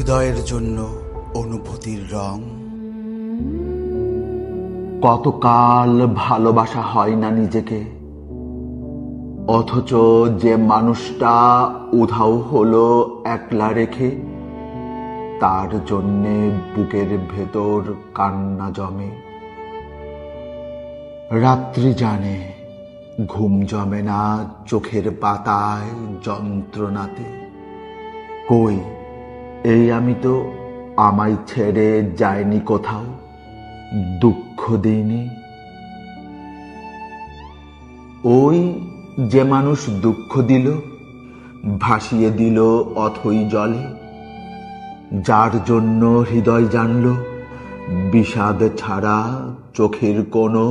হৃদয়ের জন্য অনুভূতির রং। কতকাল ভালোবাসা হয় না নিজেকে, অথচ যে মানুষটা উধাও হলো একলা রেখে, তার জন্যে বুকের ভেতর কান্না জমে। রাত্রি জানে ঘুম জমে না চোখের পাতায় যন্ত্রণাতে। কই এই আমি তো আমায় ছেড়ে যায়নি কোথাও, দুঃখ দিইনি। ওই যে মানুষ দুঃখ দিল, ভাসিয়ে দিল অথই জলে, যার জন্য হৃদয় জানল বিষাদ ছাড়া চোখের কোনো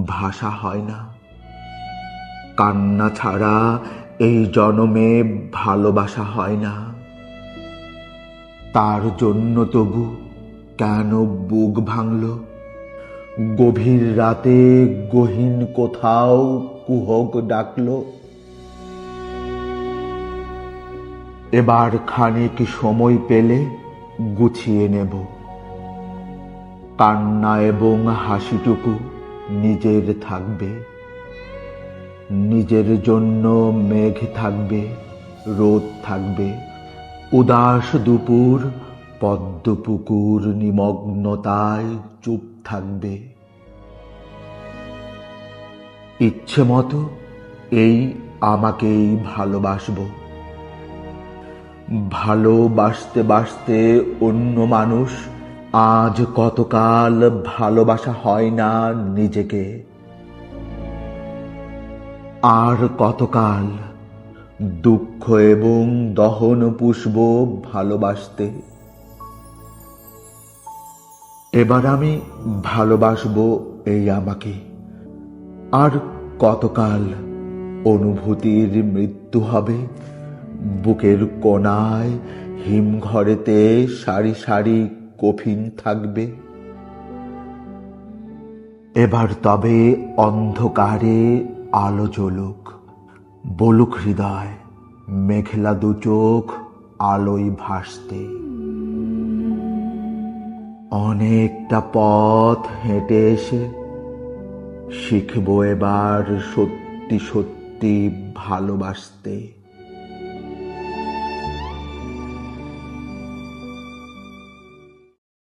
ভাষা হয় না, কান্না ছাড়া এই জনমে ভালোবাসা হয় না। তার জন্য তবু কেন বুক ভাঙল, গভীর রাতে গহীন কোথাও কুহক ডাকল। এবার খানিক সময় পেলে গুছিয়ে নেব, কান্না এবং হাসিটুকু নিজের থাকবে। নিজের জন্য মেঘ থাকবে, রোদ থাকবে, উদাস দুপুর পদ্মপুকুর নিমগ্নতায় চুপ থাকবে। ইচ্ছে মতো এই আমাকেই ভালোবাসবো। ভালোবাসতে বাসতে অন্য মানুষ আজ কতকাল ভালোবাসা হয় না নিজেকে। আর কতকাল দুঃখ এবং দহন পুষব ভালোবাসতে। এবার আমি ভালোবাসবো এই আমাকে। আর কতকাল অনুভূতির মৃত্যু হবে, বুকের কোণায় হিমঘরেতে সারি সারি কফিন থাকবে। এবার তবে অন্ধকারে আলো জ্বলুক, বলুক হৃদয় মেঘলা দু চোখ আলোয় ভাসতে। অনেকটা পথ হেঁটে এসে শিখবো এবার সত্যি সত্যি ভালোবাসতে।